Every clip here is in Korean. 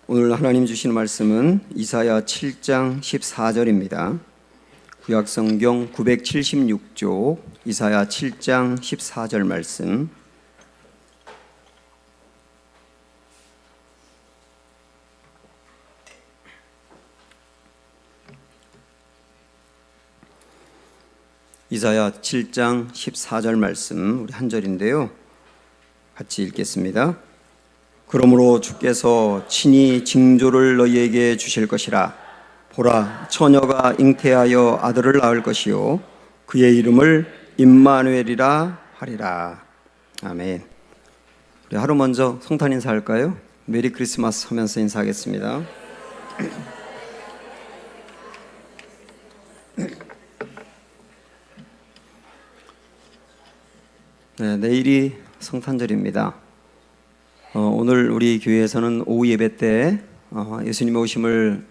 오늘 하나님 주시는 말씀은 이사야 7장 14절입니다. 구약성경 976쪽 이사야 7장 14절 말씀. 이사야 7장 14절 말씀, 우리 한 절인데요. 같이 읽겠습니다. 그러므로 주께서 친히 징조를 너희에게 주실 것이라. 보라, 처녀가 잉태하여 아들을 낳을 것이요 그의 이름을 임마누엘이라 하리라. 아멘. 우리 하루 먼저 성탄 인사할까요? 메리 크리스마스 하면서 인사하겠습니다. 네, 내일이 성탄절입니다. 오늘 우리 교회에서는 오후 예배 때 예수님의 오심을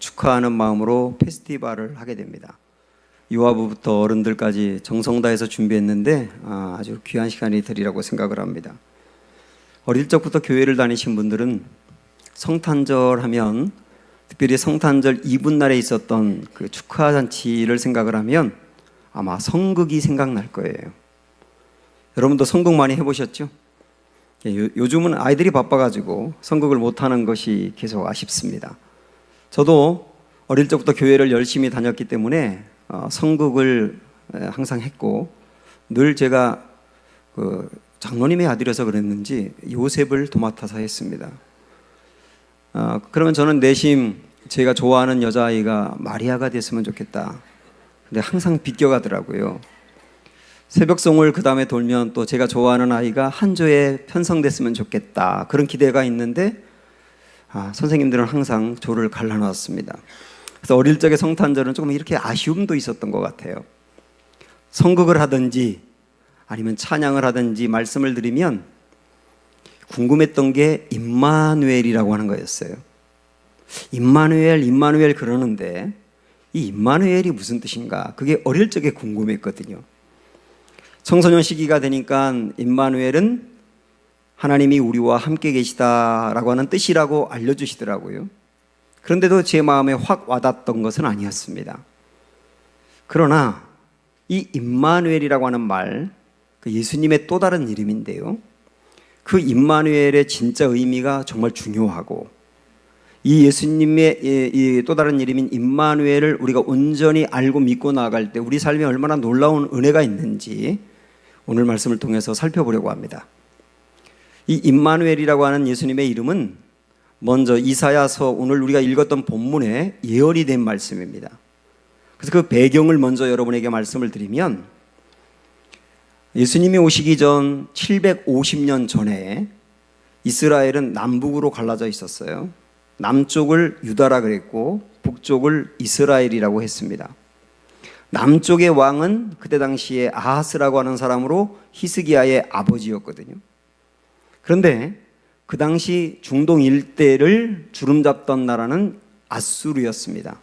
축하하는 마음으로 페스티벌을 하게 됩니다. 유아부부터 어른들까지 정성 다해서 준비했는데 아주 귀한 시간이 되리라고 생각을 합니다. 어릴 적부터 교회를 다니신 분들은 성탄절 하면, 특별히 성탄절 이브날에 있었던 그 축하 잔치를 생각을 하면 아마 성극이 생각날 거예요. 여러분도 성극 많이 해보셨죠? 요즘은 아이들이 바빠가지고 성극을 못하는 것이 계속 아쉽습니다. 저도 어릴 적부터 교회를 열심히 다녔기 때문에 성극을 항상 했고, 늘 제가 장로님의 아들이어서 그랬는지 요셉을 도맡아서 했습니다. 그러면 저는 내심 제가 좋아하는 여자아이가 마리아가 됐으면 좋겠다. 근데 항상 비껴가더라고요. 새벽송을 그 다음에 돌면 또 제가 좋아하는 아이가 한조에 편성됐으면 좋겠다, 그런 기대가 있는데 선생님들은 항상 조를 갈라놓았습니다. 그래서 어릴 적의 성탄절은 조금 이렇게 아쉬움도 있었던 것 같아요. 성극을 하든지 아니면 찬양을 하든지 말씀을 드리면 궁금했던 게 임마누엘이라고 하는 거였어요. 임마누엘 그러는데 이 임마누엘이 무슨 뜻인가, 그게 어릴 적에 궁금했거든요. 청소년 시기가 되니까 임마누엘은 하나님이 우리와 함께 계시다라고 하는 뜻이라고 알려주시더라고요. 그런데도 제 마음에 확 와닿았던 것은 아니었습니다. 그러나 이 임마누엘이라고 하는 말, 그 예수님의 또 다른 이름인데요, 그 임마누엘의 진짜 의미가 정말 중요하고, 이 예수님의 이 또 다른 이름인 임마누엘을 우리가 온전히 알고 믿고 나아갈 때 우리 삶에 얼마나 놀라운 은혜가 있는지 오늘 말씀을 통해서 살펴보려고 합니다. 이 임마누엘이라고 하는 예수님의 이름은 먼저 이사야서, 오늘 우리가 읽었던 본문에 예언이 된 말씀입니다. 그래서 그 배경을 먼저 여러분에게 말씀을 드리면, 예수님이 오시기 전 750년 전에 이스라엘은 남북으로 갈라져 있었어요. 남쪽을 유다라 그랬고 북쪽을 이스라엘이라고 했습니다. 남쪽의 왕은 그때 당시에 아하스라고 하는 사람으로 히스기야의 아버지였거든요. 그런데 그 당시 중동 일대를 주름잡던 나라는 아수르였습니다.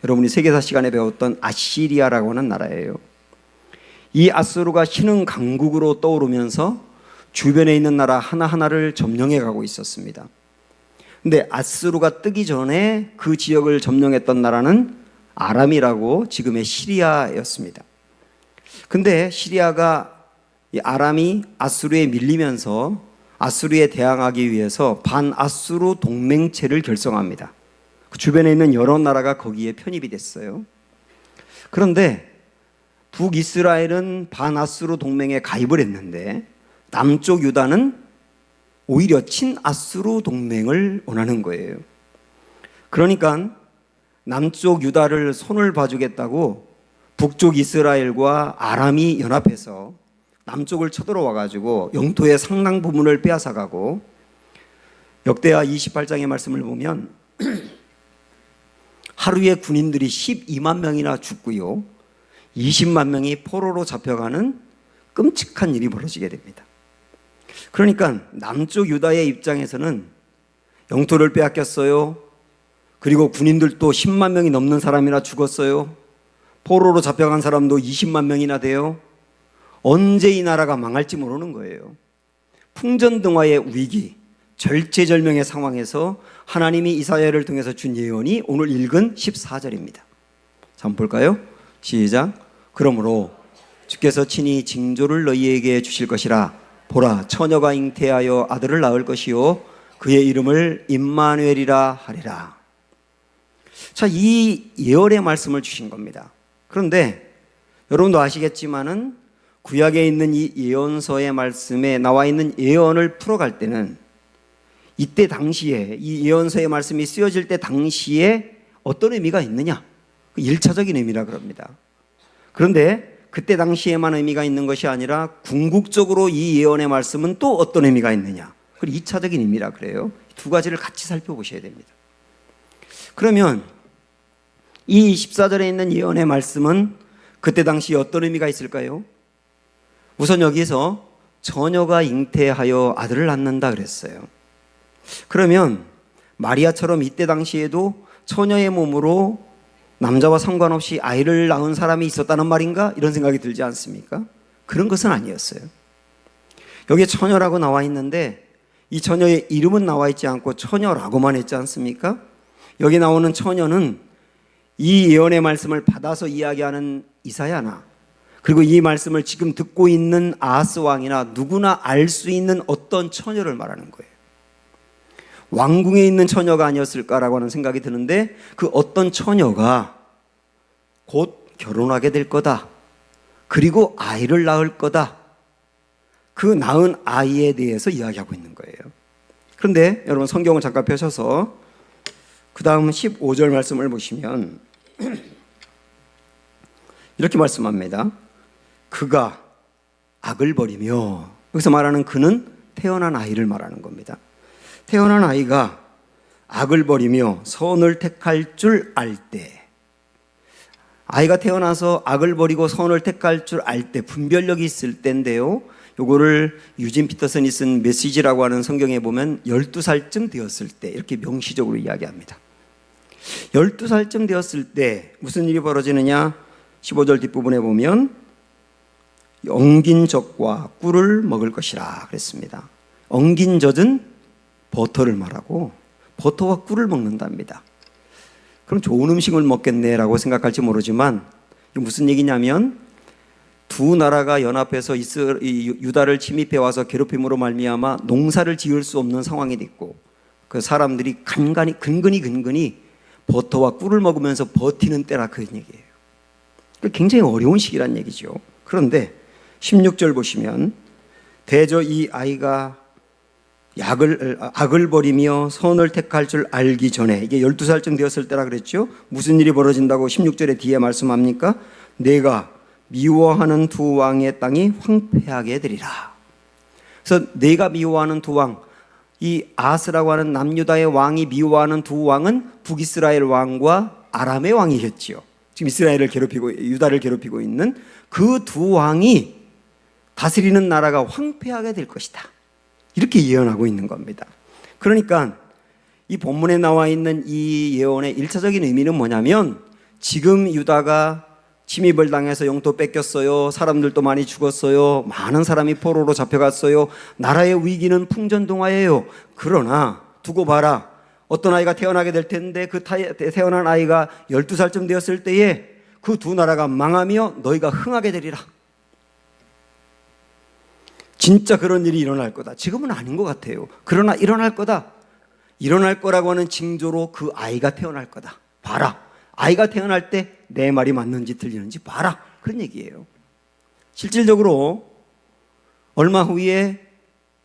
여러분이 세계사 시간에 배웠던 아시리아라고 하는 나라예요. 이 아수르가 신흥 강국으로 떠오르면서 주변에 있는 나라 하나하나를 점령해 가고 있었습니다. 근데 아수르가 뜨기 전에 그 지역을 점령했던 나라는 아람이라고 지금의 시리아였습니다. 근데 시리아가, 이 아람이 아수르에 밀리면서 아수르에 대항하기 위해서 반아수르 동맹체를 결성합니다. 그 주변에 있는 여러 나라가 거기에 편입이 됐어요. 그런데 북이스라엘은 반아수르 동맹에 가입을 했는데 남쪽 유다는 오히려 친아수르 동맹을 원하는 거예요. 그러니까 남쪽 유다를 손을 봐주겠다고 북쪽 이스라엘과 아람이 연합해서 남쪽을 쳐들어와 가지고 영토의 상당 부분을 빼앗아가고, 역대하 28장의 말씀을 보면 하루에 군인들이 12만 명이나 죽고요, 20만 명이 포로로 잡혀가는 끔찍한 일이 벌어지게 됩니다. 그러니까 남쪽 유다의 입장에서는 영토를 빼앗겼어요. 그리고 군인들도 10만 명이 넘는 사람이나 죽었어요. 포로로 잡혀간 사람도 20만 명이나 돼요. 언제 이 나라가 망할지 모르는 거예요. 풍전등화의 위기, 절체절명의 상황에서 하나님이 이사야를 통해서 준 예언이 오늘 읽은 14절입니다. 자, 한번 볼까요? 시작. 그러므로 주께서 친히 징조를 너희에게 주실 것이라. 보라, 처녀가 잉태하여 아들을 낳을 것이요 그의 이름을 임마누엘이라 하리라. 자, 이 예언의 말씀을 주신 겁니다. 그런데 여러분도 아시겠지만은 구약에 있는 이 예언서의 말씀에 나와 있는 예언을 풀어갈 때는 이때 당시에 이 예언서의 말씀이 쓰여질 때 당시에 어떤 의미가 있느냐? 1차적인 의미라 그럽니다. 그런데 그때 당시에만 의미가 있는 것이 아니라 궁극적으로 이 예언의 말씀은 또 어떤 의미가 있느냐? 그걸 2차적인 의미라 그래요. 두 가지를 같이 살펴보셔야 됩니다. 그러면 이 14절에 있는 예언의 말씀은 그때 당시 어떤 의미가 있을까요? 우선 여기서 처녀가 잉태하여 아들을 낳는다 그랬어요. 그러면 마리아처럼 이때 당시에도 처녀의 몸으로 남자와 상관없이 아이를 낳은 사람이 있었다는 말인가? 이런 생각이 들지 않습니까? 그런 것은 아니었어요. 여기에 처녀라고 나와 있는데 이 처녀의 이름은 나와 있지 않고 처녀라고만 했지 않습니까? 여기 나오는 처녀는 이 예언의 말씀을 받아서 이야기하는 이사야나 그리고 이 말씀을 지금 듣고 있는 아하스 왕이나 누구나 알 수 있는 어떤 처녀를 말하는 거예요. 왕궁에 있는 처녀가 아니었을까라고 하는 생각이 드는데 그 어떤 처녀가 곧 결혼하게 될 거다. 그리고 아이를 낳을 거다. 그 낳은 아이에 대해서 이야기하고 있는 거예요. 그런데 여러분 성경을 잠깐 펴셔서 그 다음 15절 말씀을 보시면 이렇게 말씀합니다. 그가 악을 버리며, 여기서 말하는 그는 태어난 아이를 말하는 겁니다. 태어난 아이가 악을 버리며 선을 택할 줄 알 때, 아이가 태어나서 악을 버리고 선을 택할 줄 알 때, 분별력이 있을 때인데요, 요거를 유진 피터슨이 쓴 메시지라고 하는 성경에 보면 12살쯤 되었을 때 이렇게 명시적으로 이야기합니다. 12살쯤 되었을 때 무슨 일이 벌어지느냐? 15절 뒷부분에 보면 엉긴 젖과 꿀을 먹을 것이라 그랬습니다. 엉긴 젖은 버터를 말하고 버터와 꿀을 먹는답니다. 그럼 좋은 음식을 먹겠네라고 생각할지 모르지만 이게 무슨 얘기냐면 두 나라가 연합해서 유다를 침입해 와서 괴롭힘으로 말미암아 농사를 지을 수 없는 상황이 됐고 그 사람들이 근근히 버터와 꿀을 먹으면서 버티는 때라 그런 얘기예요. 굉장히 어려운 시기란 얘기죠. 그런데 16절 보시면 대저 이 아이가 악을 버리며 선을 택할 줄 알기 전에, 이게 12살쯤 되었을 때라 그랬죠. 무슨 일이 벌어진다고 16절에 뒤에 말씀합니까? 내가 미워하는 두 왕의 땅이 황폐하게 되리라. 그래서 내가 미워하는 두 왕, 이 아스라고 하는 남유다의 왕이 미워하는 두 왕은 북이스라엘 왕과 아람의 왕이겠지요. 지금 이스라엘을 유다를 괴롭히고 있는 그 두 왕이 다스리는 나라가 황폐하게 될 것이다. 이렇게 예언하고 있는 겁니다. 그러니까 이 본문에 나와 있는 이 예언의 1차적인 의미는 뭐냐면 지금 유다가 침입을 당해서 영토 뺏겼어요. 사람들도 많이 죽었어요. 많은 사람이 포로로 잡혀갔어요. 나라의 위기는 풍전등화예요. 그러나 두고 봐라. 어떤 아이가 태어나게 될 텐데 그 태어난 아이가 12살쯤 되었을 때에 그 두 나라가 망하며 너희가 흥하게 되리라. 진짜 그런 일이 일어날 거다. 지금은 아닌 것 같아요. 그러나 일어날 거다. 일어날 거라고 하는 징조로 그 아이가 태어날 거다. 봐라. 아이가 태어날 때 내 말이 맞는지 틀리는지 봐라. 그런 얘기예요. 실질적으로 얼마 후에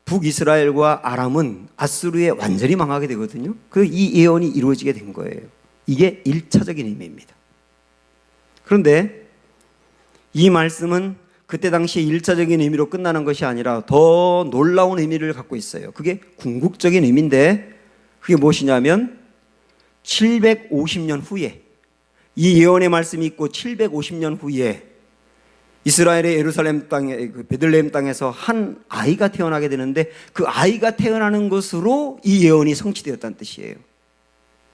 북이스라엘과 아람은 아수르에 완전히 망하게 되거든요. 이 예언이 이루어지게 된 거예요. 이게 1차적인 의미입니다. 그런데 이 말씀은 그때 당시에 1차적인 의미로 끝나는 것이 아니라 더 놀라운 의미를 갖고 있어요. 그게 궁극적인 의미인데 그게 무엇이냐면 750년 후에 이 예언의 말씀이 있고 750년 후에 이스라엘의 예루살렘 땅에 그 베들레헴 땅에서 한 아이가 태어나게 되는데 그 아이가 태어나는 것으로 이 예언이 성취되었다는 뜻이에요.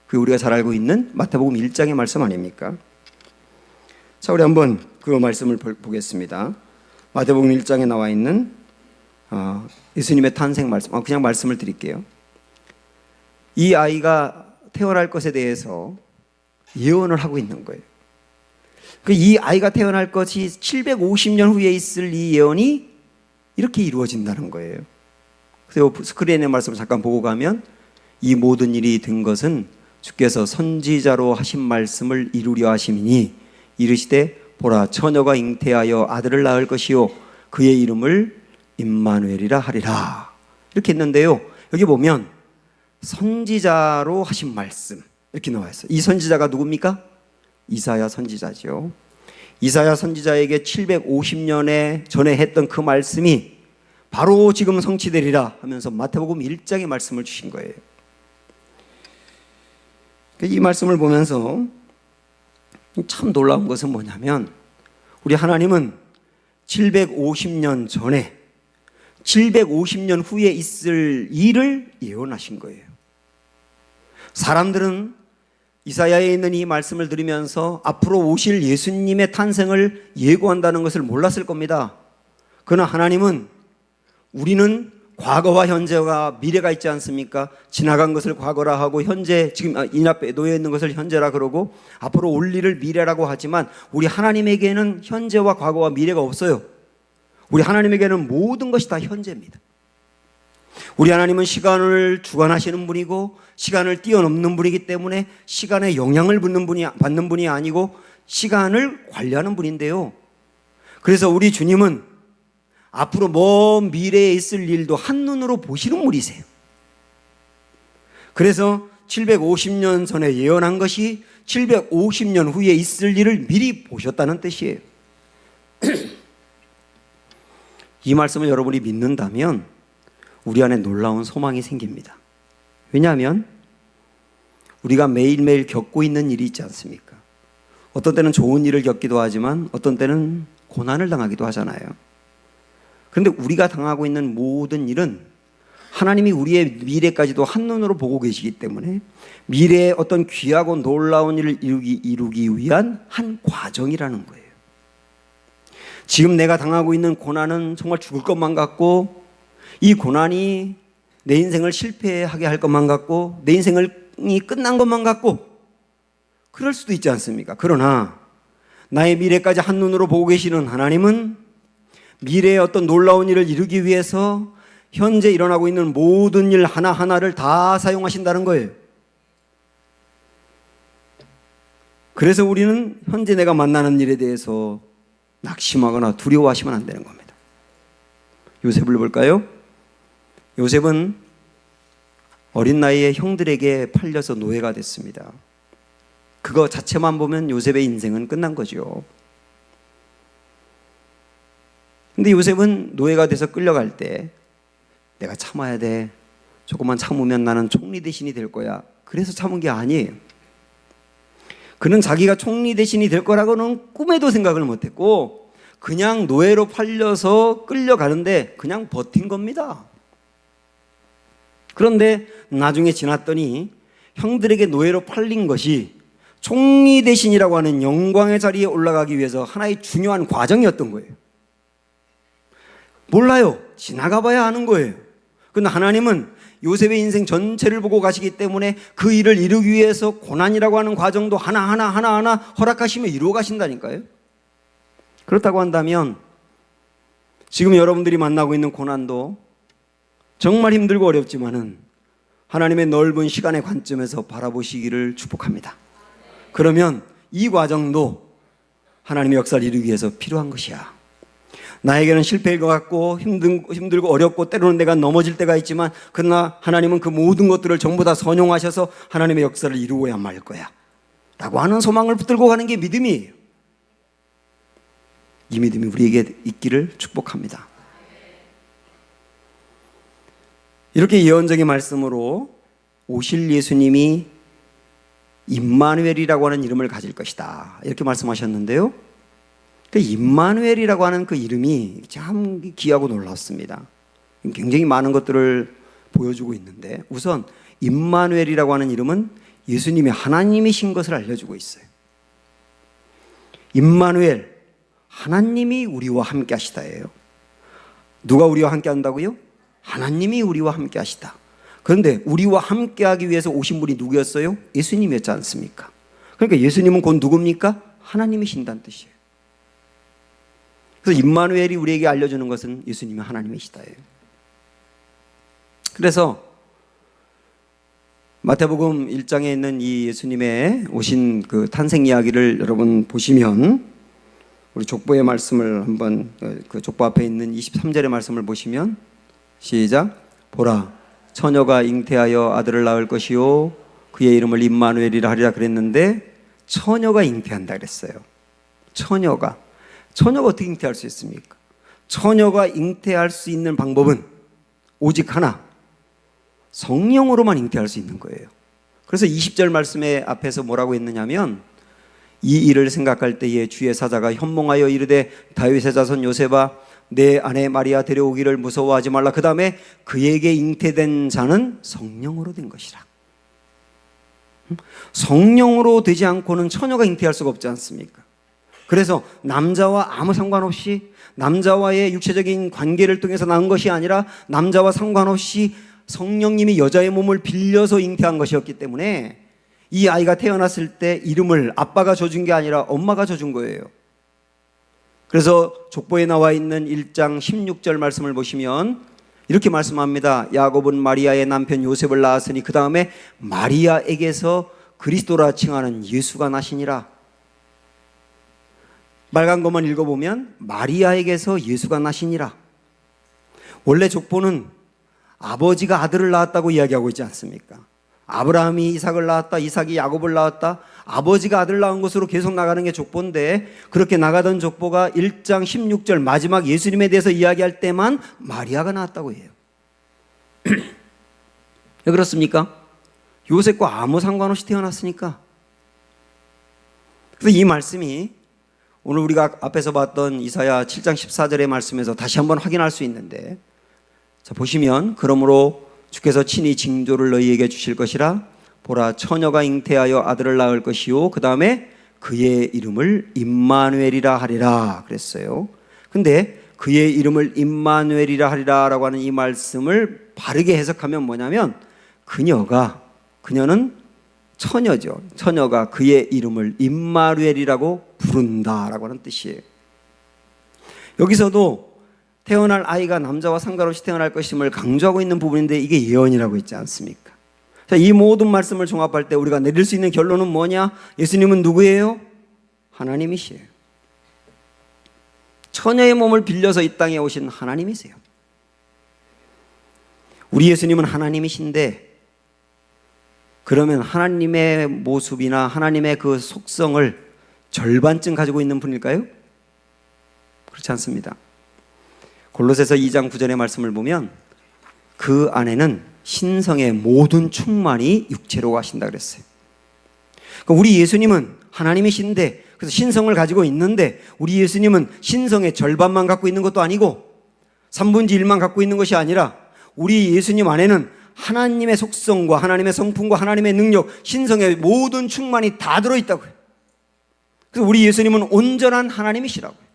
그게 우리가 잘 알고 있는 마태복음 1장의 말씀 아닙니까? 자, 우리 한번 그 말씀을 보겠습니다. 마태복음 1장에 나와 있는 예수님의 탄생 말씀, 그냥 말씀을 드릴게요. 이 아이가 태어날 것에 대해서 예언을 하고 있는 거예요. 이 아이가 태어날 것이 750년 후에 있을 이 예언이 이렇게 이루어진다는 거예요. 그래서 스크린의 말씀을 잠깐 보고 가면 이 모든 일이 된 것은 주께서 선지자로 하신 말씀을 이루려 하심이니 이르시되 보라 처녀가 잉태하여 아들을 낳을 것이요 그의 이름을 임마누엘이라 하리라. 이렇게 했는데요. 여기 보면 선지자로 하신 말씀 이렇게 나와 있어요. 이 선지자가 누굽니까? 이사야 선지자죠. 이사야 선지자에게 750년에 전에 했던 그 말씀이 바로 지금 성취되리라 하면서 마태복음 1장의 말씀을 주신 거예요. 이 말씀을 보면서 참 놀라운 것은 뭐냐면 우리 하나님은 750년 전에 750년 후에 있을 일을 예언하신 거예요. 사람들은 이사야에 있는 이 말씀을 들으면서 앞으로 오실 예수님의 탄생을 예고한다는 것을 몰랐을 겁니다. 그러나 하나님은 우리는 과거와 현재와 미래가 있지 않습니까? 지나간 것을 과거라 하고 현재 지금 이 앞에 놓여 있는 것을 현재라 그러고 앞으로 올 일을 미래라고 하지만 우리 하나님에게는 현재와 과거와 미래가 없어요. 우리 하나님에게는 모든 것이 다 현재입니다. 우리 하나님은 시간을 주관하시는 분이고 시간을 뛰어넘는 분이기 때문에 시간에 영향을 받는 분이 아니고 시간을 관리하는 분인데요. 그래서 우리 주님은 앞으로 먼 미래에 있을 일도 한눈으로 보시는 분이세요. 그래서 750년 전에 예언한 것이 750년 후에 있을 일을 미리 보셨다는 뜻이에요. 이 말씀을 여러분이 믿는다면 우리 안에 놀라운 소망이 생깁니다. 왜냐하면 우리가 매일매일 겪고 있는 일이 있지 않습니까? 어떤 때는 좋은 일을 겪기도 하지만 어떤 때는 고난을 당하기도 하잖아요. 그런데 우리가 당하고 있는 모든 일은 하나님이 우리의 미래까지도 한눈으로 보고 계시기 때문에 미래의 어떤 귀하고 놀라운 일을 이루기 위한 한 과정이라는 거예요. 지금 내가 당하고 있는 고난은 정말 죽을 것만 같고 이 고난이 내 인생을 실패하게 할 것만 같고 내 인생이 끝난 것만 같고 그럴 수도 있지 않습니까? 그러나 나의 미래까지 한눈으로 보고 계시는 하나님은 미래의 어떤 놀라운 일을 이루기 위해서 현재 일어나고 있는 모든 일 하나하나를 다 사용하신다는 거예요. 그래서 우리는 현재 내가 만나는 일에 대해서 낙심하거나 두려워하시면 안 되는 겁니다. 요셉을 볼까요? 요셉은 어린 나이에 형들에게 팔려서 노예가 됐습니다. 그거 자체만 보면 요셉의 인생은 끝난 거죠. 근데 요셉은 노예가 돼서 끌려갈 때 내가 참아야 돼. 조금만 참으면 나는 총리 대신이 될 거야. 그래서 참은 게 아니에요. 그는 자기가 총리 대신이 될 거라고는 꿈에도 생각을 못했고 그냥 노예로 팔려서 끌려가는데 그냥 버틴 겁니다. 그런데 나중에 지났더니 형들에게 노예로 팔린 것이 총리 대신이라고 하는 영광의 자리에 올라가기 위해서 하나의 중요한 과정이었던 거예요. 몰라요. 지나가 봐야 아는 거예요. 그런데 하나님은 요셉의 인생 전체를 보고 가시기 때문에 그 일을 이루기 위해서 고난이라고 하는 과정도 하나하나 허락하시며 이루어 가신다니까요. 그렇다고 한다면 지금 여러분들이 만나고 있는 고난도 정말 힘들고 어렵지만은 하나님의 넓은 시간의 관점에서 바라보시기를 축복합니다. 그러면 이 과정도 하나님의 역사를 이루기 위해서 필요한 것이야. 나에게는 실패일 것 같고 힘들고 어렵고 때로는 내가 넘어질 때가 있지만 그러나 하나님은 그 모든 것들을 전부 다 선용하셔서 하나님의 역사를 이루어야 말 거야 라고 하는 소망을 붙들고 가는 게 믿음이에요. 이 믿음이 우리에게 있기를 축복합니다. 이렇게 예언적인 말씀으로 오실 예수님이 임마누엘이라고 하는 이름을 가질 것이다 이렇게 말씀하셨는데요. 그 임마누엘이라고 하는 그 이름이 참 귀하고 놀랍습니다. 굉장히 많은 것들을 보여주고 있는데 우선 임마누엘이라고 하는 이름은 예수님이 하나님이신 것을 알려주고 있어요. 임마누엘, 하나님이 우리와 함께 하시다예요. 누가 우리와 함께 한다고요? 하나님이 우리와 함께 하시다. 그런데 우리와 함께하기 위해서 오신 분이 누구였어요? 예수님이었지 않습니까? 그러니까 예수님은 곧 누굽니까? 하나님이신다는 뜻이에요. 그래서 임마누엘이 우리에게 알려주는 것은 예수님이 하나님이시다예요. 그래서 마태복음 1장에 있는 이 예수님의 오신 그 탄생 이야기를 여러분 보시면, 우리 족보의 말씀을 한번, 그 족보 앞에 있는 23절의 말씀을 보시면, 시작. 보라, 처녀가 잉태하여 아들을 낳을 것이요 그의 이름을 임마누엘이라 하리라 그랬는데, 처녀가 잉태한다 그랬어요. 처녀가 어떻게 잉태할 수 있습니까? 처녀가 잉태할 수 있는 방법은 오직 하나, 성령으로만 잉태할 수 있는 거예요. 그래서 20절 말씀에 앞에서 뭐라고 했느냐면, 이 일을 생각할 때에 주의 사자가 현몽하여 이르되 다윗의 자손 요셉아 내 아내 마리아 데려오기를 무서워하지 말라. 그 다음에 그에게 잉태된 자는 성령으로 된 것이라. 성령으로 되지 않고는 처녀가 잉태할 수가 없지 않습니까? 그래서 남자와 아무 상관없이, 남자와의 육체적인 관계를 통해서 낳은 것이 아니라 남자와 상관없이 성령님이 여자의 몸을 빌려서 잉태한 것이었기 때문에 이 아이가 태어났을 때 이름을 아빠가 줘준 게 아니라 엄마가 줘준 거예요. 그래서 족보에 나와 있는 1장 16절 말씀을 보시면 이렇게 말씀합니다. 야곱은 마리아의 남편 요셉을 낳았으니 그 다음에 마리아에게서 그리스도라 칭하는 예수가 나시니라. 빨간 것만 읽어보면 마리아에게서 예수가 나시니라. 원래 족보는 아버지가 아들을 낳았다고 이야기하고 있지 않습니까? 아브라함이 이삭을 낳았다, 이삭이 야곱을 낳았다, 아버지가 아들 낳은 것으로 계속 나가는 게 족보인데, 그렇게 나가던 족보가 1장 16절 마지막 예수님에 대해서 이야기할 때만 마리아가 나왔다고 해요. 왜 그렇습니까? 요셉과 아무 상관없이 태어났으니까. 그래서 이 말씀이 오늘 우리가 앞에서 봤던 이사야 7장 14절의 말씀에서 다시 한번 확인할 수 있는데, 자 보시면, 그러므로 주께서 친히 징조를 너희에게 주실 것이라. 보라, 처녀가 잉태하여 아들을 낳을 것이요 그 다음에 그의 이름을 임마누엘이라 하리라 그랬어요. 근데 그의 이름을 임마누엘이라 하리라 라고 하는 이 말씀을 바르게 해석하면 뭐냐면, 그녀는 처녀죠. 처녀가 그의 이름을 임마누엘이라고 부른다라고 하는 뜻이에요. 여기서도 태어날 아이가 남자와 상관없이 태어날 것임을 강조하고 있는 부분인데, 이게 예언이라고 있지 않습니까? 자, 이 모든 말씀을 종합할 때 우리가 내릴 수 있는 결론은 뭐냐? 예수님은 누구예요? 하나님이시에요. 처녀의 몸을 빌려서 이 땅에 오신 하나님이세요. 우리 예수님은 하나님이신데, 그러면 하나님의 모습이나 하나님의 그 속성을 절반쯤 가지고 있는 분일까요? 그렇지 않습니다. 골로새서 2장 9절의 말씀을 보면 그 안에는 신성의 모든 충만이 육체로 가신다 그랬어요. 그러니까 우리 예수님은 하나님이신데, 그래서 신성을 가지고 있는데, 우리 예수님은 신성의 절반만 갖고 있는 것도 아니고 3분의 1만 갖고 있는 것이 아니라 우리 예수님 안에는 하나님의 속성과 하나님의 성품과 하나님의 능력, 신성의 모든 충만이 다 들어있다고요. 그래서 우리 예수님은 온전한 하나님이시라고요.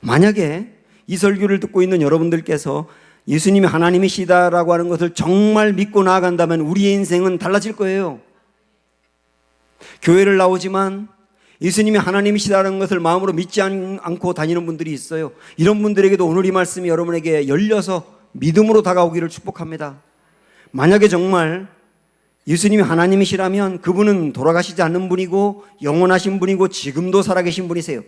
만약에 이 설교를 듣고 있는 여러분들께서 예수님이 하나님이시다라고 하는 것을 정말 믿고 나아간다면 우리의 인생은 달라질 거예요. 교회를 나오지만 예수님이 하나님이시다는 것을 마음으로 믿지 않고 다니는 분들이 있어요. 이런 분들에게도 오늘 이 말씀이 여러분에게 열려서 믿음으로 다가오기를 축복합니다. 만약에 정말 예수님이 하나님이시라면 그분은 돌아가시지 않는 분이고 영원하신 분이고 지금도 살아계신 분이세요.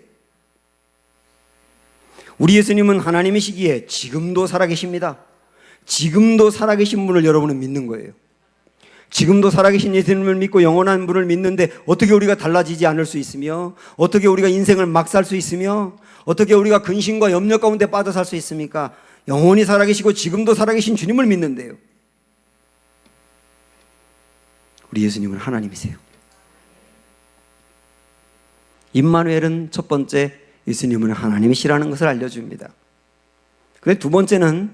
우리 예수님은 하나님이시기에 지금도 살아계십니다. 지금도 살아계신 분을 여러분은 믿는 거예요. 지금도 살아계신 예수님을 믿고 영원한 분을 믿는데 어떻게 우리가 달라지지 않을 수 있으며, 어떻게 우리가 인생을 막 살 수 있으며, 어떻게 우리가 근심과 염려 가운데 빠져 살 수 있습니까? 영원히 살아계시고 지금도 살아계신 주님을 믿는데요. 우리 예수님은 하나님이세요. 임마누엘은 첫 번째 예수님은 하나님이시라는 것을 알려줍니다. 그런데 두 번째는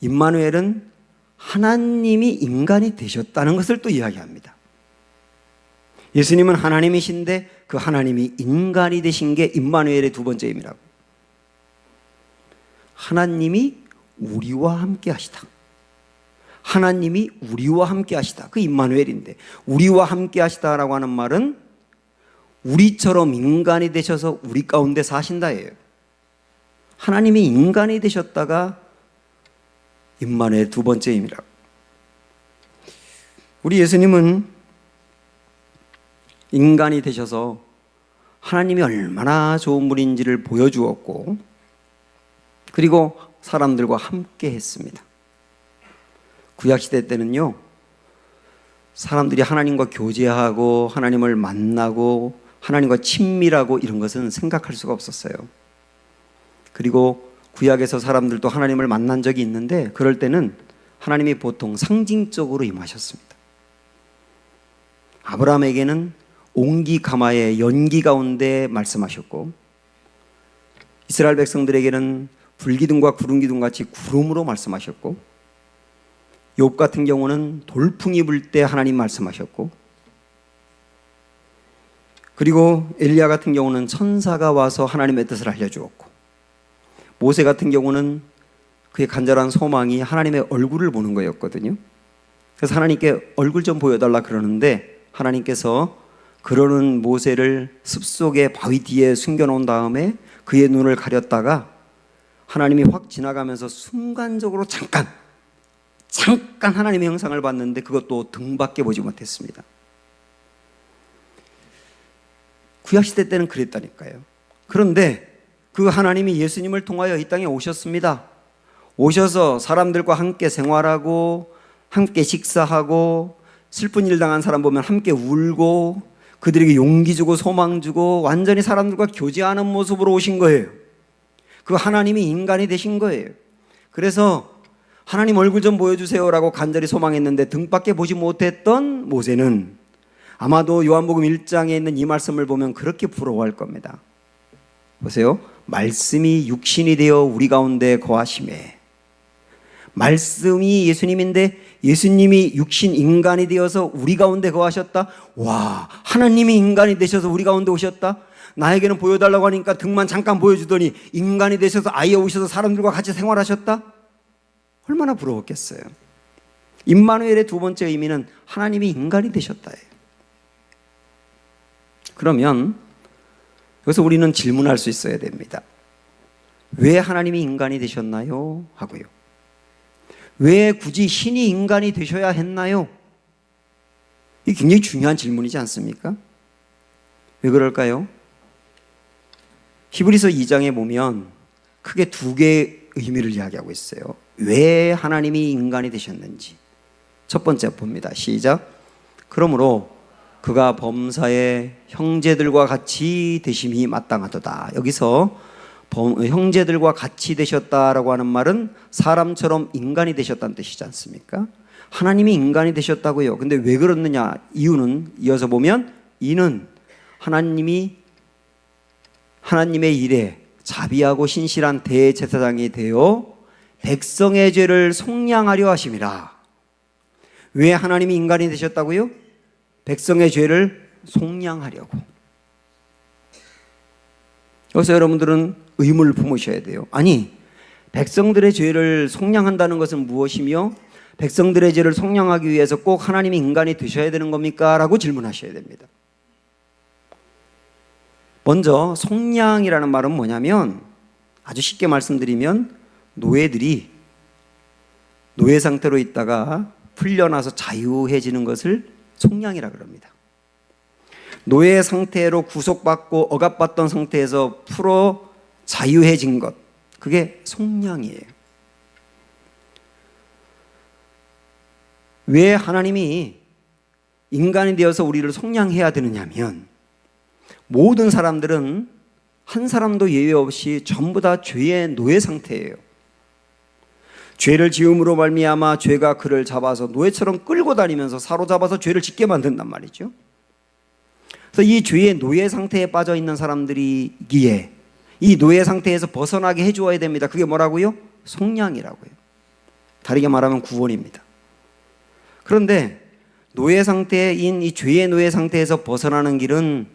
임마누엘은 하나님이 인간이 되셨다는 것을 또 이야기합니다. 예수님은 하나님이신데 그 하나님이 인간이 되신 게 임마누엘의 두 번째 의미라고. 하나님이 우리와 함께 하시다. 하나님이 우리와 함께 하시다. 그 임마누엘인데, 우리와 함께 하시다라고 하는 말은 우리처럼 인간이 되셔서 우리 가운데 사신다예요. 하나님이 인간이 되셨다가 임마누엘 두 번째 의미라고. 우리 예수님은 인간이 되셔서 하나님이 얼마나 좋은 분인지를 보여주었고, 그리고 사람들과 함께 했습니다. 구약시대 때는요, 사람들이 하나님과 교제하고 하나님을 만나고 하나님과 친밀하고 이런 것은 생각할 수가 없었어요. 그리고 구약에서 사람들도 하나님을 만난 적이 있는데, 그럴 때는 하나님이 보통 상징적으로 임하셨습니다. 아브라함에게는 옹기 가마의 연기 가운데 말씀하셨고, 이스라엘 백성들에게는 불기둥과 구름기둥 같이 구름으로 말씀하셨고, 욥 같은 경우는 돌풍이 불 때 하나님 말씀하셨고, 그리고 엘리야 같은 경우는 천사가 와서 하나님의 뜻을 알려주었고, 모세 같은 경우는 그의 간절한 소망이 하나님의 얼굴을 보는 거였거든요. 그래서 하나님께 얼굴 좀 보여달라 그러는데, 하나님께서 그러는 모세를 습속의 바위 뒤에 숨겨놓은 다음에 그의 눈을 가렸다가 하나님이 확 지나가면서 순간적으로 잠깐 하나님의 형상을 봤는데, 그것도 등밖에 보지 못했습니다. 구약시대 때는 그랬다니까요. 그런데 그 하나님이 예수님을 통하여 이 땅에 오셨습니다. 오셔서 사람들과 함께 생활하고 함께 식사하고, 슬픈 일 당한 사람 보면 함께 울고, 그들에게 용기 주고 소망 주고, 완전히 사람들과 교제하는 모습으로 오신 거예요. 그 하나님이 인간이 되신 거예요. 그래서 하나님 얼굴 좀 보여주세요라고 간절히 소망했는데 등밖에 보지 못했던 모세는 아마도 요한복음 1장에 있는 이 말씀을 보면 그렇게 부러워할 겁니다. 보세요. 말씀이 육신이 되어 우리 가운데 거하심에. 말씀이 예수님인데 예수님이 육신 인간이 되어서 우리 가운데 거하셨다. 와, 하나님이 인간이 되셔서 우리 가운데 오셨다. 나에게는 보여달라고 하니까 등만 잠깐 보여주더니 인간이 되셔서 아예 오셔서 사람들과 같이 생활하셨다. 얼마나 부러웠겠어요. 임마누엘의 두 번째 의미는 하나님이 인간이 되셨다예요. 그러면 여기서 우리는 질문할 수 있어야 됩니다. 왜 하나님이 인간이 되셨나요? 하고요. 왜 굳이 신이 인간이 되셔야 했나요? 이게 굉장히 중요한 질문이지 않습니까? 왜 그럴까요? 히브리서 2장에 보면 크게 두 개의 의미를 이야기하고 있어요. 왜 하나님이 인간이 되셨는지. 첫 번째 봅니다. 시작. 그러므로 그가 범사의 형제들과 같이 되심이 마땅하도다. 여기서 형제들과 같이 되셨다라고 하는 말은 사람처럼 인간이 되셨다는 뜻이지 않습니까? 하나님이 인간이 되셨다고요. 근데 왜 그렇느냐? 이유는 이어서 보면, 이는 하나님의 일에 자비하고 신실한 대제사장이 되어 백성의 죄를 속량하려 하심이라. 왜 하나님이 인간이 되셨다고요? 백성의 죄를 속량하려고. 여기서 여러분들은 의문을 품으셔야 돼요. 아니, 백성들의 죄를 속량한다는 것은 무엇이며 백성들의 죄를 속량하기 위해서 꼭 하나님이 인간이 되셔야 되는 겁니까? 라고 질문하셔야 됩니다. 먼저 속량이라는 말은 뭐냐면, 아주 쉽게 말씀드리면 노예들이 노예 상태로 있다가 풀려나서 자유해지는 것을 속량이라 그럽니다. 노예 상태로 구속받고 억압받던 상태에서 풀어 자유해진 것, 그게 속량이에요. 왜 하나님이 인간이 되어서 우리를 속량해야 되느냐면, 모든 사람들은 한 사람도 예외 없이 전부 다 죄의 노예 상태예요. 죄를 지음으로 말미암아 죄가 그를 잡아서 노예처럼 끌고 다니면서 사로잡아서 죄를 짓게 만든단 말이죠. 그래서 이 죄의 노예 상태에 빠져 있는 사람들이기에 이 노예 상태에서 벗어나게 해주어야 됩니다. 그게 뭐라고요? 속량이라고요. 다르게 말하면 구원입니다. 그런데 노예 상태인 이 죄의 노예 상태에서 벗어나는 길은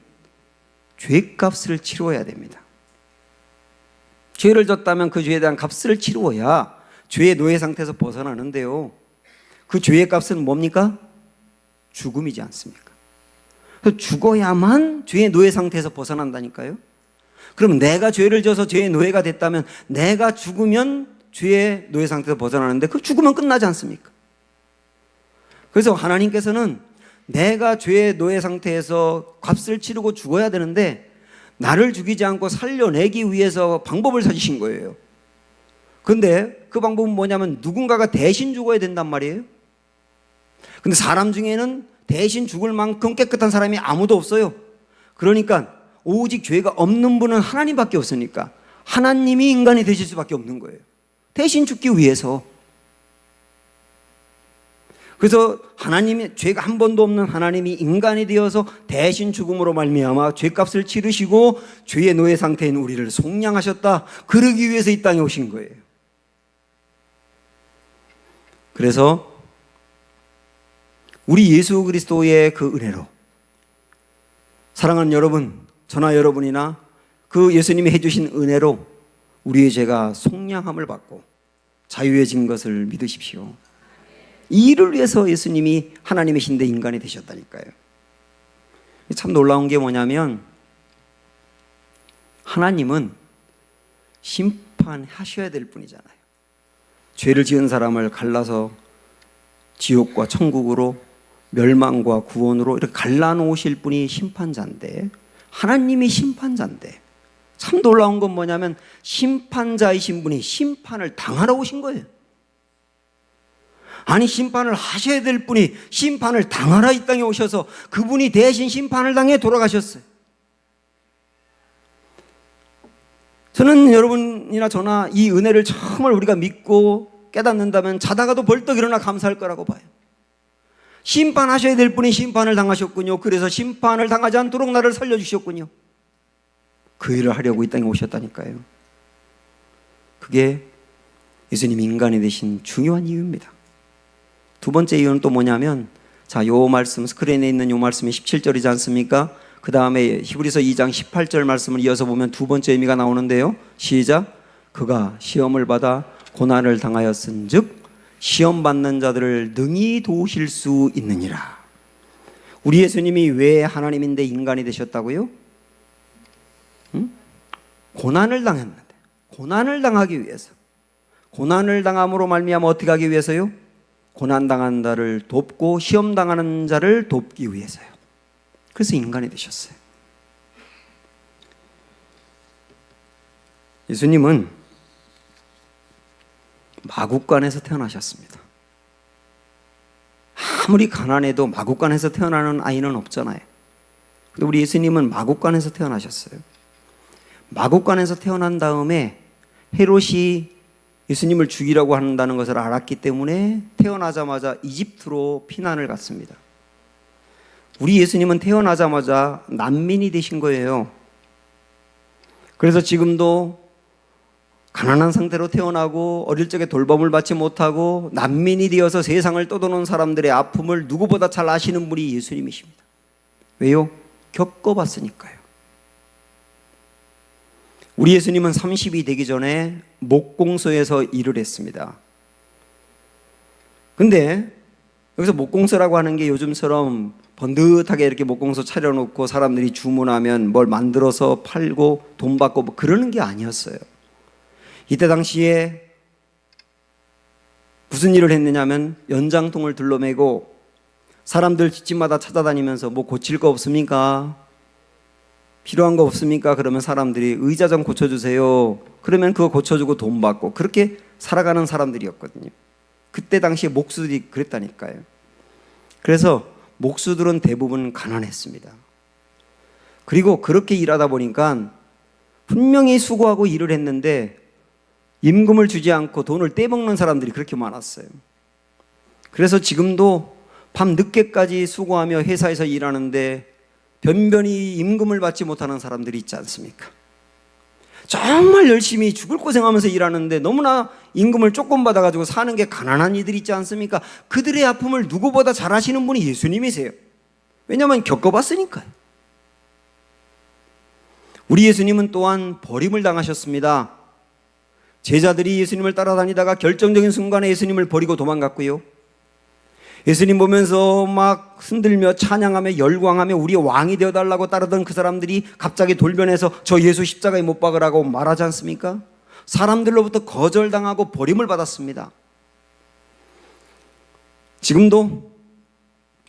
죄값을 치루어야 됩니다. 죄를 졌다면 그 죄에 대한 값을 치루어야 죄의 노예 상태에서 벗어나는데요. 그 죄의 값은 뭡니까? 죽음이지 않습니까? 그래서 죽어야만 죄의 노예 상태에서 벗어난다니까요. 그럼 내가 죄를 져서 죄의 노예가 됐다면 내가 죽으면 죄의 노예 상태에서 벗어나는데 그 죽으면 끝나지 않습니까? 그래서 하나님께서는 내가 죄의 노예 상태에서 값을 치르고 죽어야 되는데 나를 죽이지 않고 살려내기 위해서 방법을 찾으신 거예요. 그런데 그 방법은 뭐냐면 누군가가 대신 죽어야 된단 말이에요. 근데 사람 중에는 대신 죽을 만큼 깨끗한 사람이 아무도 없어요. 그러니까 오직 죄가 없는 분은 하나님밖에 없으니까 하나님이 인간이 되실 수밖에 없는 거예요. 대신 죽기 위해서. 그래서 하나님이, 죄가 한 번도 없는 하나님이 인간이 되어서 대신 죽음으로 말미암아 죄값을 치르시고 죄의 노예 상태인 우리를 속량하셨다. 그러기 위해서 이 땅에 오신 거예요. 그래서 우리 예수 그리스도의 그 은혜로, 사랑하는 여러분, 저나 여러분이나 그 예수님이 해주신 은혜로 우리의 죄가 속량함을 받고 자유해진 것을 믿으십시오. 이 일을 위해서 예수님이 하나님이신데 인간이 되셨다니까요. 참 놀라운 게 뭐냐면 하나님은 심판하셔야 될 분이잖아요. 죄를 지은 사람을 갈라서 지옥과 천국으로, 멸망과 구원으로 이렇게 갈라놓으실 분이 심판자인데, 하나님이 심판자인데, 참 놀라운 건 뭐냐면 심판자이신 분이 심판을 당하러 오신 거예요. 아니, 심판을 하셔야 될 분이 심판을 당하러 이 땅에 오셔서 그분이 대신 심판을 당해 돌아가셨어요. 저는 여러분이나 저나 이 은혜를 정말 우리가 믿고 깨닫는다면 자다가도 벌떡 일어나 감사할 거라고 봐요. 심판하셔야 될 분이 심판을 당하셨군요. 그래서 심판을 당하지 않도록 나를 살려주셨군요. 그 일을 하려고 이 땅에 오셨다니까요. 그게 예수님 인간이 되신 중요한 이유입니다. 두 번째 이유는 또 뭐냐면, 자, 요 말씀, 스크린에 있는 요 말씀이 17절이지 않습니까? 그 다음에 히브리서 2장 18절 말씀을 이어서 보면 두 번째 의미가 나오는데요. 시작. 그가 시험을 받아 고난을 당하였은즉 시험 받는 자들을 능히 도우실 수 있느니라. 우리 예수님이 왜 하나님인데 인간이 되셨다고요? 고난을 당했는데, 고난을 당하기 위해서, 고난을 당함으로 말미암아 어떻게 하기 위해서요? 고난 당한 자를 돕고 시험 당하는 자를 돕기 위해서요. 그래서 인간이 되셨어요. 예수님은 마국간에서 태어나셨습니다. 아무리 가난해도 마국간에서 태어나는 아이는 없잖아요. 근데 우리 예수님은 마국간에서 태어나셨어요. 마국간에서 태어난 다음에 헤롯이 예수님을 죽이라고 한다는 것을 알았기 때문에 태어나자마자 이집트로 피난을 갔습니다. 우리 예수님은 태어나자마자 난민이 되신 거예요. 그래서 지금도 가난한 상태로 태어나고 어릴 적에 돌봄을 받지 못하고 난민이 되어서 세상을 떠도는 사람들의 아픔을 누구보다 잘 아시는 분이 예수님이십니다. 왜요? 겪어봤으니까요. 우리 예수님은 30이 되기 전에 목공소에서 일을 했습니다. 근데 여기서 목공소라고 하는 게 요즘처럼 번듯하게 이렇게 목공소 차려놓고 사람들이 주문하면 뭘 만들어서 팔고 돈 받고 뭐 그러는 게 아니었어요. 이때 당시에 무슨 일을 했느냐면 연장통을 둘러매고 사람들 집집마다 찾아다니면서 뭐 고칠 거 없습니까? 필요한 거 없습니까? 그러면 사람들이 의자 좀 고쳐주세요. 그러면 그거 고쳐주고 돈 받고 그렇게 살아가는 사람들이었거든요. 그때 당시에 목수들이 그랬다니까요. 그래서 목수들은 대부분 가난했습니다. 그리고 그렇게 일하다 보니까 분명히 수고하고 일을 했는데 임금을 주지 않고 돈을 떼먹는 사람들이 그렇게 많았어요. 그래서 지금도 밤 늦게까지 수고하며 회사에서 일하는데 변변히 임금을 받지 못하는 사람들이 있지 않습니까? 정말 열심히 죽을 고생하면서 일하는데 너무나 임금을 조금 받아가지고 사는 게 가난한 이들 있지 않습니까? 그들의 아픔을 누구보다 잘 아시는 분이 예수님이세요. 왜냐하면 겪어봤으니까요. 우리 예수님은 또한 버림을 당하셨습니다. 제자들이 예수님을 따라다니다가 결정적인 순간에 예수님을 버리고 도망갔고요. 예수님 보면서 막 흔들며 찬양하며 열광하며 우리의 왕이 되어달라고 따르던 그 사람들이 갑자기 돌변해서 저 예수 십자가에 못 박으라고 말하지 않습니까? 사람들로부터 거절당하고 버림을 받았습니다. 지금도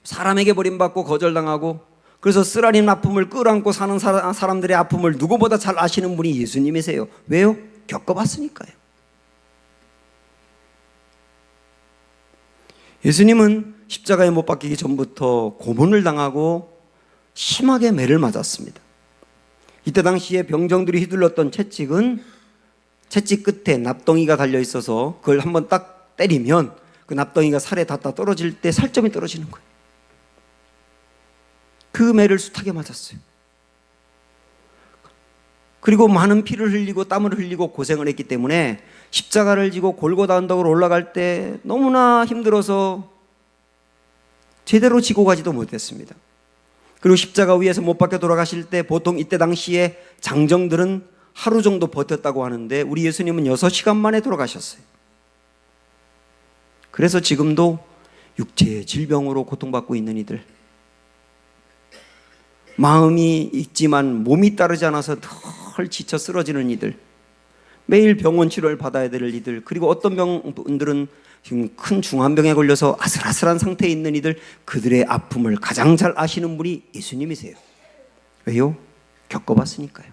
사람에게 버림받고 거절당하고, 그래서 쓰라린 아픔을 끌어안고 사는 사람들의 아픔을 누구보다 잘 아시는 분이 예수님이세요. 왜요? 겪어봤으니까요. 예수님은 십자가에 못 박히기 전부터 고문을 당하고 심하게 매를 맞았습니다. 이때 당시에 병정들이 휘둘렀던 채찍은 채찍 끝에 납덩이가 달려 있어서 그걸 한번 딱 때리면 그 납덩이가 살에 닿다 떨어질 때 살점이 떨어지는 거예요. 그 매를 숱하게 맞았어요. 그리고 많은 피를 흘리고 땀을 흘리고 고생을 했기 때문에 십자가를 지고 골고다 언덕으로 올라갈 때 너무나 힘들어서 제대로 지고 가지도 못했습니다. 그리고 십자가 위에서 못 박혀 돌아가실 때 보통 이때 당시에 장정들은 하루 정도 버텼다고 하는데 우리 예수님은 6시간 만에 돌아가셨어요. 그래서 지금도 육체의 질병으로 고통받고 있는 이들, 마음이 있지만 몸이 따르지 않아서 덜 지쳐 쓰러지는 이들, 매일 병원 치료를 받아야 될 이들, 그리고 어떤 분들은 지금 큰 중환병에 걸려서 아슬아슬한 상태에 있는 이들, 그들의 아픔을 가장 잘 아시는 분이 예수님이세요. 왜요? 겪어봤으니까요.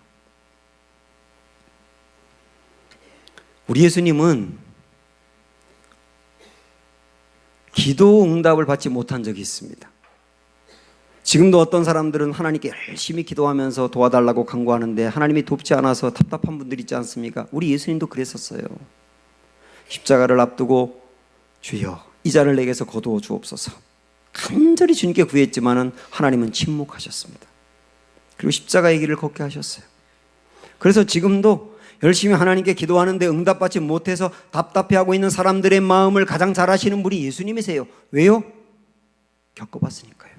우리 예수님은 기도 응답을 받지 못한 적이 있습니다. 지금도 어떤 사람들은 하나님께 열심히 기도하면서 도와달라고 간구하는데 하나님이 돕지 않아서 답답한 분들 있지 않습니까? 우리 예수님도 그랬었어요. 십자가를 앞두고 주여 이 잔을 내게서 거두어 주옵소서 간절히 주님께 구했지만은 하나님은 침묵하셨습니다. 그리고 십자가의 길을 걷게 하셨어요. 그래서 지금도 열심히 하나님께 기도하는데 응답받지 못해서 답답해하고 있는 사람들의 마음을 가장 잘 아시는 분이 예수님이세요. 왜요? 겪어봤으니까요.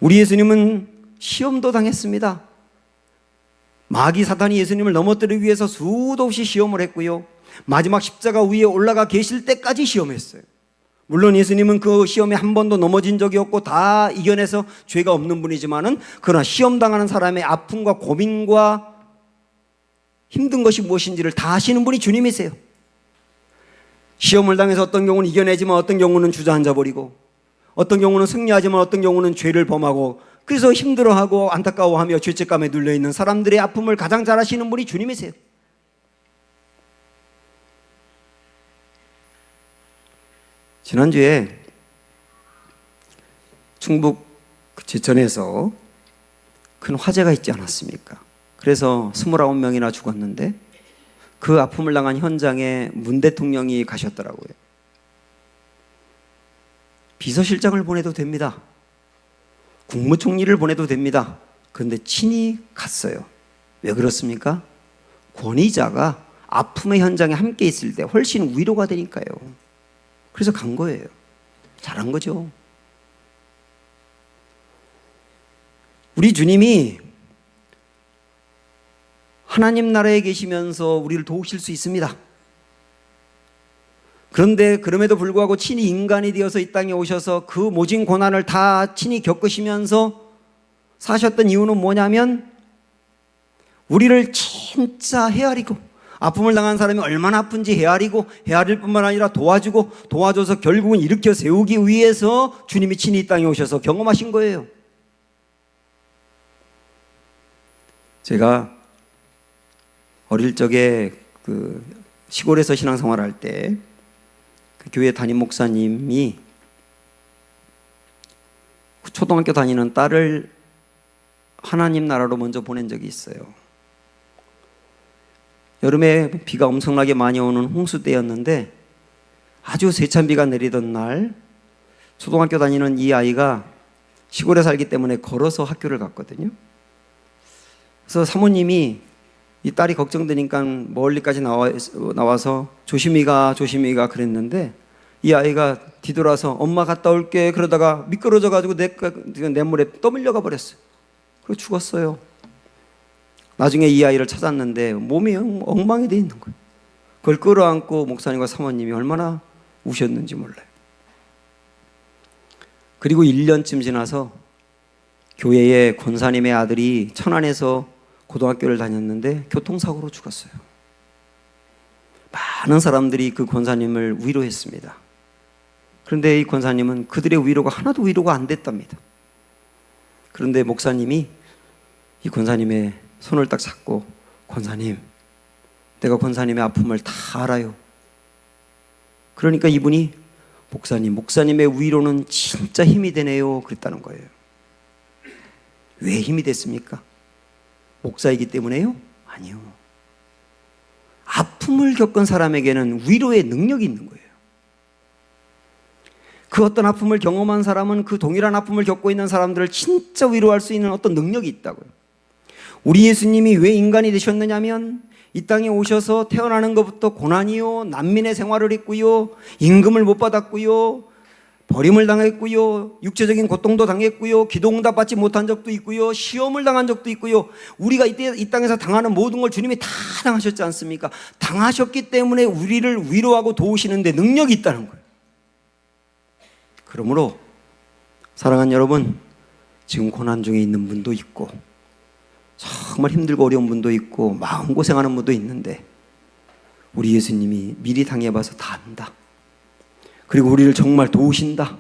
우리 예수님은 시험도 당했습니다. 마귀 사탄이 예수님을 넘어뜨리기 위해서 수도 없이 시험을 했고요. 마지막 십자가 위에 올라가 계실 때까지 시험했어요. 물론 예수님은 그 시험에 한 번도 넘어진 적이 없고 다 이겨내서 죄가 없는 분이지만은 그러나 시험 당하는 사람의 아픔과 고민과 힘든 것이 무엇인지를 다 아시는 분이 주님이세요. 시험을 당해서 어떤 경우는 이겨내지만 어떤 경우는 주저앉아 버리고 어떤 경우는 승리하지만 어떤 경우는 죄를 범하고 그래서 힘들어하고 안타까워하며 죄책감에 눌려있는 사람들의 아픔을 가장 잘 아시는 분이 주님이세요. 지난주에 충북 제천에서 큰 화재가 있지 않았습니까? 그래서 29명이나 죽었는데 그 아픔을 당한 현장에 문 대통령이 가셨더라고요. 비서실장을 보내도 됩니다. 국무총리를 보내도 됩니다. 그런데 친히 갔어요. 왜 그렇습니까? 권위자가 아픔의 현장에 함께 있을 때 훨씬 위로가 되니까요. 그래서 간 거예요. 잘한 거죠. 우리 주님이 하나님 나라에 계시면서 우리를 도우실 수 있습니다. 그런데 그럼에도 불구하고 친히 인간이 되어서 이 땅에 오셔서 그 모진 고난을 다 친히 겪으시면서 사셨던 이유는 뭐냐면 우리를 진짜 헤아리고 아픔을 당한 사람이 얼마나 아픈지 헤아릴 뿐만 아니라 도와줘서 결국은 일으켜 세우기 위해서 주님이 친히 이 땅에 오셔서 경험하신 거예요. 제가 어릴 적에 그 시골에서 신앙생활할 때 그 교회 담임 목사님이 초등학교 다니는 딸을 하나님 나라로 먼저 보낸 적이 있어요. 여름에 비가 엄청나게 많이 오는 홍수 때였는데 아주 세찬 비가 내리던 날 초등학교 다니는 이 아이가 시골에 살기 때문에 걸어서 학교를 갔거든요. 그래서 사모님이 이 딸이 걱정되니까 멀리까지 나와서 조심히 가 그랬는데 이 아이가 뒤돌아서 엄마 갔다 올게 그러다가 미끄러져 가지고 내 물에 떠밀려가 버렸어요. 그리고 죽었어요. 나중에 이 아이를 찾았는데 몸이 엉망이 돼 있는 거예요. 그걸 끌어안고 목사님과 사모님이 얼마나 우셨는지 몰라요. 그리고 1년쯤 지나서 교회의 권사님의 아들이 천안에서 고등학교를 다녔는데 교통사고로 죽었어요. 많은 사람들이 그 권사님을 위로했습니다. 그런데 이 권사님은 그들의 위로가 하나도 위로가 안 됐답니다. 그런데 목사님이 이 권사님의 손을 딱 잡고, 권사님, 내가 권사님의 아픔을 다 알아요. 그러니까 이분이, 목사님의 위로는 진짜 힘이 되네요, 그랬다는 거예요. 왜 힘이 됐습니까? 목사이기 때문에요? 아니요. 아픔을 겪은 사람에게는 위로의 능력이 있는 거예요. 그 어떤 아픔을 경험한 사람은 그 동일한 아픔을 겪고 있는 사람들을 진짜 위로할 수 있는 어떤 능력이 있다고요. 우리 예수님이 왜 인간이 되셨느냐면 이 땅에 오셔서 태어나는 것부터 고난이요, 난민의 생활을 했고요, 임금을 못 받았고요, 버림을 당했고요, 육체적인 고통도 당했고요, 기도 응답받지 못한 적도 있고요, 시험을 당한 적도 있고요. 우리가 이 땅에서 당하는 모든 걸 주님이 다 당하셨지 않습니까? 당하셨기 때문에 우리를 위로하고 도우시는 데 능력이 있다는 거예요. 그러므로 사랑하는 여러분, 지금 고난 중에 있는 분도 있고 정말 힘들고 어려운 분도 있고 마음고생하는 분도 있는데 우리 예수님이 미리 당해봐서 다 안다. 그리고 우리를 정말 도우신다.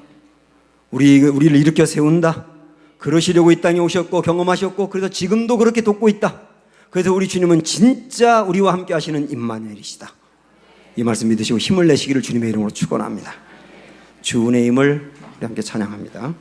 우리를 일으켜 세운다. 그러시려고 이 땅에 오셨고 경험하셨고 그래서 지금도 그렇게 돕고 있다. 그래서 우리 주님은 진짜 우리와 함께 하시는 임마누엘이시다. 이 말씀 믿으시고 힘을 내시기를 주님의 이름으로 축원합니다. 주 은혜의 힘을 우리 함께 찬양합니다.